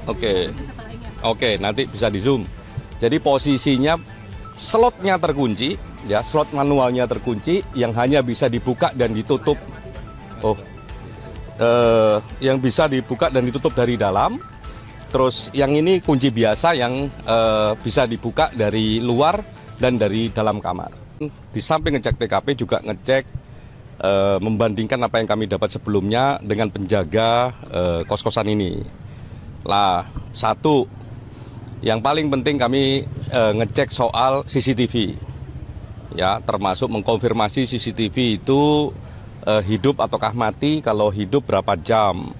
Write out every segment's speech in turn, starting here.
Oke, oke, nanti bisa di zoom. Jadi posisinya slotnya terkunci, ya slot manualnya terkunci, yang hanya bisa dibuka dan ditutup. Yang bisa dibuka dan ditutup dari dalam. Terus yang ini kunci biasa yang bisa dibuka dari luar dan dari dalam kamar. Di samping ngecek TKP juga ngecek membandingkan apa yang kami dapat sebelumnya dengan penjaga kos-kosan ini. Lah, satu, yang paling penting kami ngecek soal CCTV, ya, termasuk mengkonfirmasi CCTV itu hidup ataukah mati, kalau hidup berapa jam,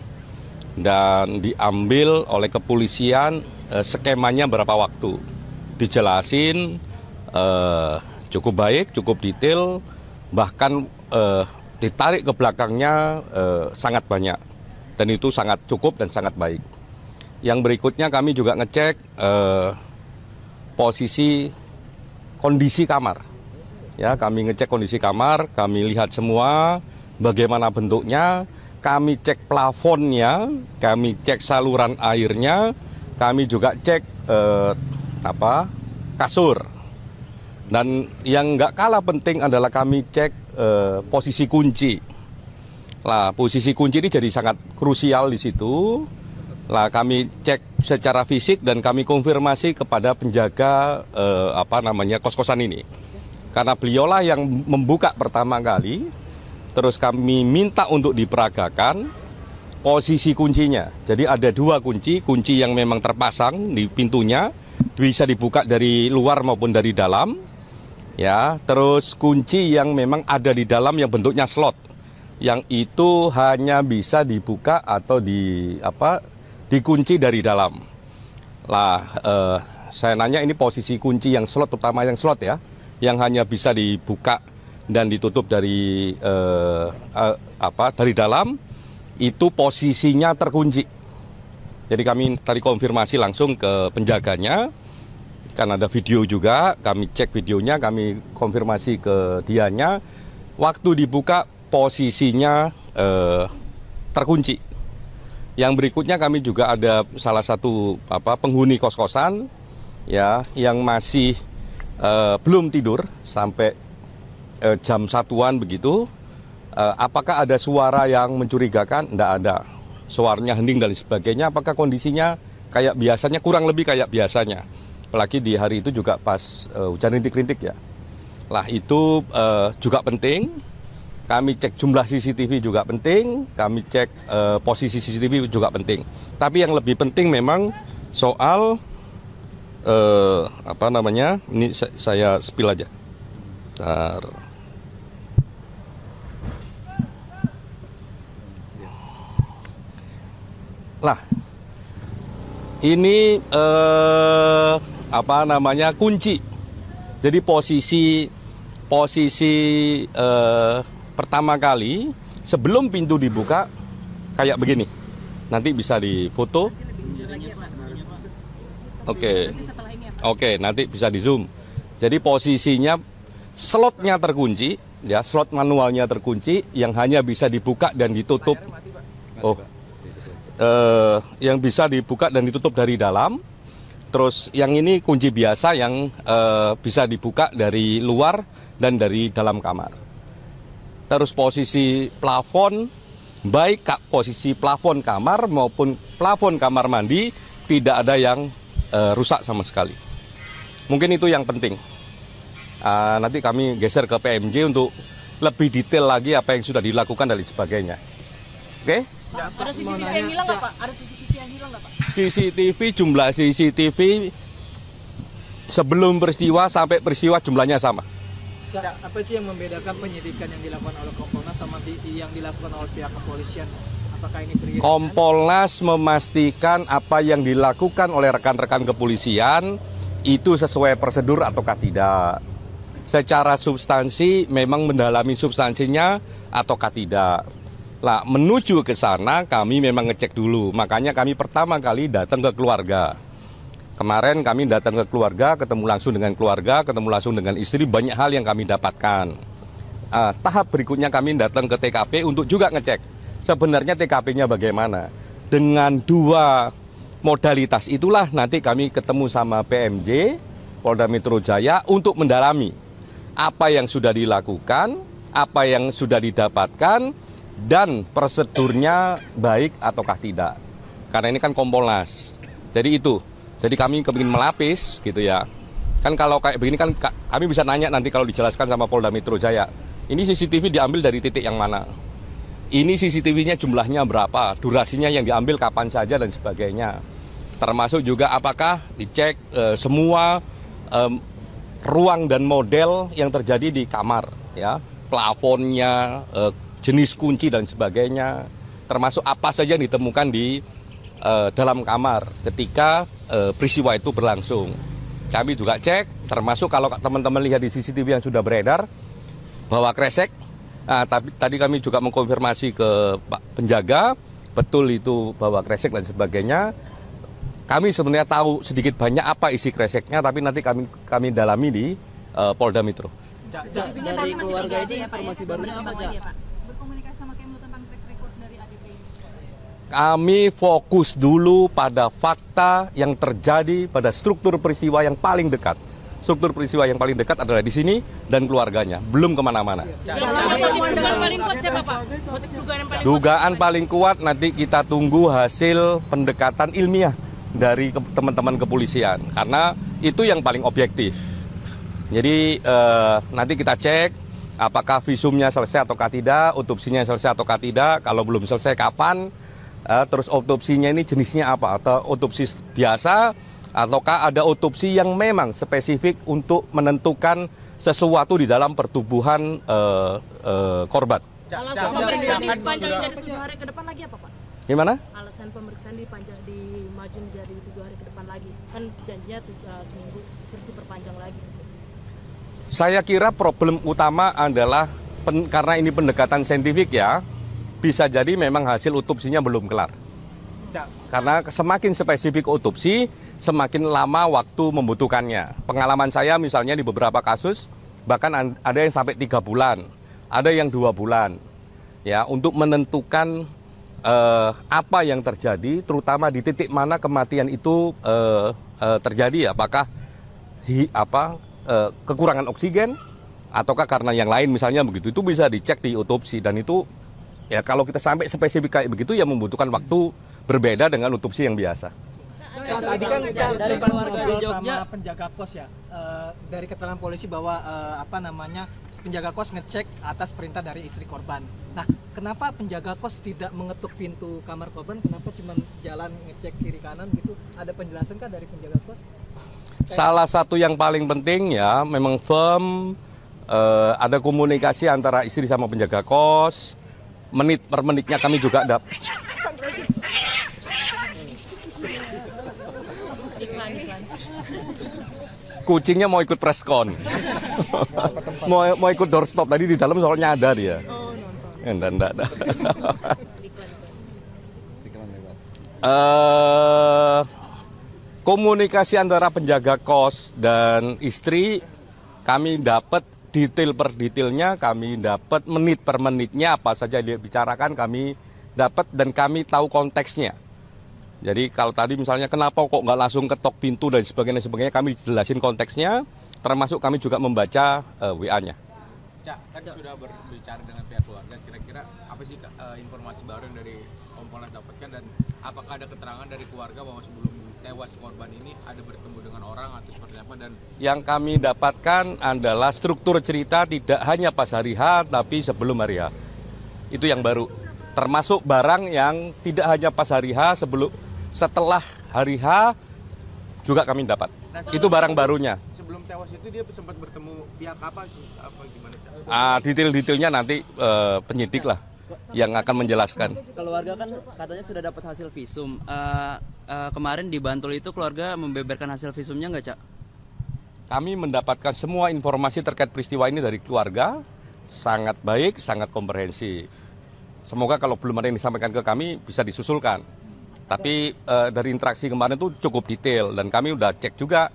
dan diambil oleh kepolisian skemanya berapa waktu, dijelasin cukup baik, cukup detail, bahkan ditarik ke belakangnya sangat banyak, dan itu sangat cukup dan sangat baik. Yang berikutnya kami juga ngecek posisi kondisi kamar. Ya, kami ngecek kondisi kamar, kami lihat semua bagaimana bentuknya, kami cek plafonnya, kami cek saluran airnya, kami juga cek kasur. Dan yang nggak kalah penting adalah kami cek posisi kunci. Lah, posisi kunci ini jadi sangat krusial di situ. Lah, kami cek secara fisik dan kami konfirmasi kepada penjaga kos-kosan ini. Karena beliaulah yang membuka pertama kali, terus kami minta untuk diperagakan posisi kuncinya. Jadi ada dua kunci, kunci yang memang terpasang di pintunya, bisa dibuka dari luar maupun dari dalam. Ya, terus kunci yang memang ada di dalam yang bentuknya slot, yang itu hanya bisa dibuka atau dikunci dari dalam. Lah, saya nanya ini posisi kunci yang slot, terutama yang slot ya, yang hanya bisa dibuka dan ditutup dari dari dalam, itu posisinya terkunci. Jadi kami tadi konfirmasi langsung ke penjaganya, kan ada video juga, kami cek videonya, kami konfirmasi ke dianya, waktu dibuka posisinya terkunci. Yang berikutnya kami juga ada salah satu penghuni kos-kosan, ya, yang masih belum tidur sampai jam 1-an begitu. Apakah ada suara yang mencurigakan? Tidak ada. Suaranya hening dan sebagainya. Apakah kondisinya kayak biasanya? Kurang lebih kayak biasanya. Apalagi di hari itu juga pas hujan rintik-rintik ya. Lah, itu juga penting. Kami cek jumlah CCTV juga penting, kami cek posisi CCTV juga penting. Tapi yang lebih penting memang soal ini saya spill aja. Bentar. Lah, ini kunci. Jadi posisi pertama kali sebelum pintu dibuka kayak begini. Nanti bisa difoto. Oke, nanti bisa di zoom. Jadi posisinya slotnya terkunci, ya, slot manualnya terkunci, yang hanya bisa dibuka dan ditutup. Yang bisa dibuka dan ditutup dari dalam. Terus yang ini kunci biasa yang bisa dibuka dari luar dan dari dalam kamar. Terus posisi plafon, baik posisi plafon kamar maupun plafon kamar mandi, tidak ada yang rusak sama sekali. Mungkin itu yang penting. Nanti kami geser ke PMJ untuk lebih detail lagi apa yang sudah dilakukan dan sebagainya. Oke? Ada CCTV yang hilang nggak, Pak? Ada CCTV yang hilang nggak, Pak? CCTV, jumlah CCTV sebelum peristiwa sampai peristiwa jumlahnya sama. Apa sih yang membedakan penyidikan yang dilakukan oleh Kompolnas sama yang dilakukan oleh pihak kepolisian? Apakah ini terjadi? Kompolnas memastikan apa yang dilakukan oleh rekan-rekan kepolisian itu sesuai prosedur ataukah tidak. Secara substansi memang mendalami substansinya ataukah tidak. Lah, menuju ke sana kami memang ngecek dulu. Makanya kami pertama kali datang ke keluarga. Kemarin kami datang ke keluarga, ketemu langsung dengan keluarga, ketemu langsung dengan istri, banyak hal yang kami dapatkan. Tahap berikutnya kami datang ke TKP untuk juga ngecek sebenarnya TKP-nya bagaimana. Dengan dua modalitas itulah nanti kami ketemu sama PMJ, Polda Metro Jaya untuk mendalami apa yang sudah dilakukan, apa yang sudah didapatkan, dan prosedurnya baik ataukah tidak. Karena ini kan Kompolnas. Jadi itu. Jadi kami ingin melapis gitu ya. Kan kalau kayak begini kan kami bisa nanya nanti kalau dijelaskan sama Polda Metro Jaya. Ini CCTV diambil dari titik yang mana? Ini CCTV-nya jumlahnya berapa? Durasinya yang diambil kapan saja dan sebagainya. Termasuk juga apakah dicek semua ruang dan model yang terjadi di kamar, ya, plafonnya, jenis kunci dan sebagainya. Termasuk apa saja yang ditemukan di dalam kamar ketika peristiwa itu berlangsung. Kami juga cek, termasuk kalau teman-teman lihat di CCTV yang sudah beredar, bahwa kresek, tapi tadi kami juga mengkonfirmasi ke Pak Penjaga, betul itu bahwa kresek dan sebagainya. Kami sebenarnya tahu sedikit banyak apa isi kreseknya, tapi nanti kami dalami di Polda Metro. Dari keluarga itu informasi barunya apa, Cak? Berkomunikasi sama Kemlu tentang track record dari ADP ini. Kami fokus dulu pada fakta yang terjadi pada struktur peristiwa yang paling dekat. Struktur peristiwa yang paling dekat adalah di sini dan keluarganya, belum kemana-mana. Dugaan paling kuat nanti kita tunggu hasil pendekatan ilmiah dari teman-teman kepolisian, karena itu yang paling objektif. Jadi nanti kita cek apakah visumnya selesai ataukah tidak, otopsinya selesai ataukah tidak, kalau belum selesai kapan, terus otopsinya ini jenisnya apa, atau otopsi biasa, ataukah ada otopsi yang memang spesifik untuk menentukan sesuatu di dalam pertubuhan korban. Alasan pemeriksaan dipanjang jadi 7 hari ke depan lagi apa, Pak? Gimana? Alasan pemeriksaan dimaju jadi 7 hari ke depan lagi. Kan janjinya seminggu terus diperpanjang lagi. Saya kira problem utama adalah karena ini pendekatan saintifik ya, bisa jadi memang hasil otopsinya belum kelar. Karena semakin spesifik otopsi, semakin lama waktu membutuhkannya. Pengalaman saya misalnya di beberapa kasus, bahkan ada yang sampai 3 bulan, ada yang 2 bulan. Ya, untuk menentukan apa yang terjadi, terutama di titik mana kematian itu terjadi, apakah kekurangan oksigen, ataukah karena yang lain misalnya begitu, itu bisa dicek di otopsi. Dan itu ya kalau kita sampai spesifik kayak begitu ya membutuhkan waktu berbeda dengan otopsi yang biasa. Tadi kan dari keluarga di Jogja sama penjaga kos ya, dari keterangan polisi bahwa penjaga kos ngecek atas perintah dari istri korban. Nah, kenapa penjaga kos tidak mengetuk pintu kamar korban? Kenapa cuma jalan ngecek kiri kanan gitu? Ada penjelasan kah dari penjaga kos? Salah satu yang paling penting ya, memang firm, ada komunikasi antara istri sama penjaga kos. Menit per menitnya kami juga ada. Kucingnya mau ikut preskon. mau ikut doorstop tadi di dalam soalnya ada dia. Enggak. Komunikasi antara penjaga kos dan istri kami dapat detail per detailnya, kami dapat menit per menitnya apa saja dia bicarakan kami dapat dan kami tahu konteksnya. Jadi kalau tadi misalnya kenapa kok nggak langsung ketok pintu dan sebagainya kami jelasin konteksnya, termasuk kami juga membaca WA-nya. Cak, kan sudah berbicara dengan pihak keluarga, kira-kira apa sih informasi baru yang dari Kompolnas dapatkan, dan apakah ada keterangan dari keluarga bahwa sebelum tewas korban ini ada bertemu dengan orang atau seperti apa? Dan yang kami dapatkan adalah struktur cerita tidak hanya pas hari H tapi sebelum hari H. Itu yang baru. Termasuk barang yang tidak hanya pas hari H, setelah hari H juga kami dapat. Nah, itu barang barunya. Sebelum tewas itu dia sempat bertemu pihak apa gimana? Detail-detailnya nanti penyidik lah yang akan menjelaskan. Keluarga kan katanya sudah dapat hasil visum. Kemarin di Bantul itu keluarga membeberkan hasil visumnya nggak, Cak? Kami mendapatkan semua informasi terkait peristiwa ini dari keluarga, sangat baik, sangat komprehensif. Semoga kalau belum ada yang disampaikan ke kami bisa disusulkan. Tapi dari interaksi kemarin itu cukup detail dan kami udah cek juga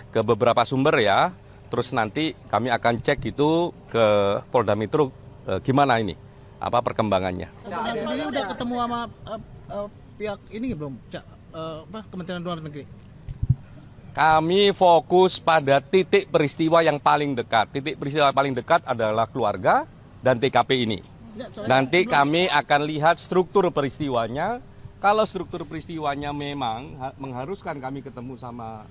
ke beberapa sumber ya. Terus nanti kami akan cek itu ke Polda Metro gimana ini, apa perkembangannya. Sendiri udah ketemu sama pihak ini belum, Kementerian Luar Negeri? Kami fokus pada titik peristiwa yang paling dekat. Titik peristiwa paling dekat adalah keluarga dan TKP ini. Nanti kami akan lihat struktur peristiwanya. Kalau struktur peristiwanya memang mengharuskan kami ketemu sama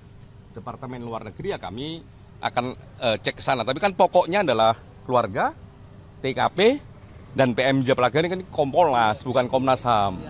Departemen Luar Negeri, ya kami akan cek ke sana. Tapi kan pokoknya adalah keluarga, TKP, dan PM Jaya Pelaga ini kan Kompolnas, bukan Komnas HAM.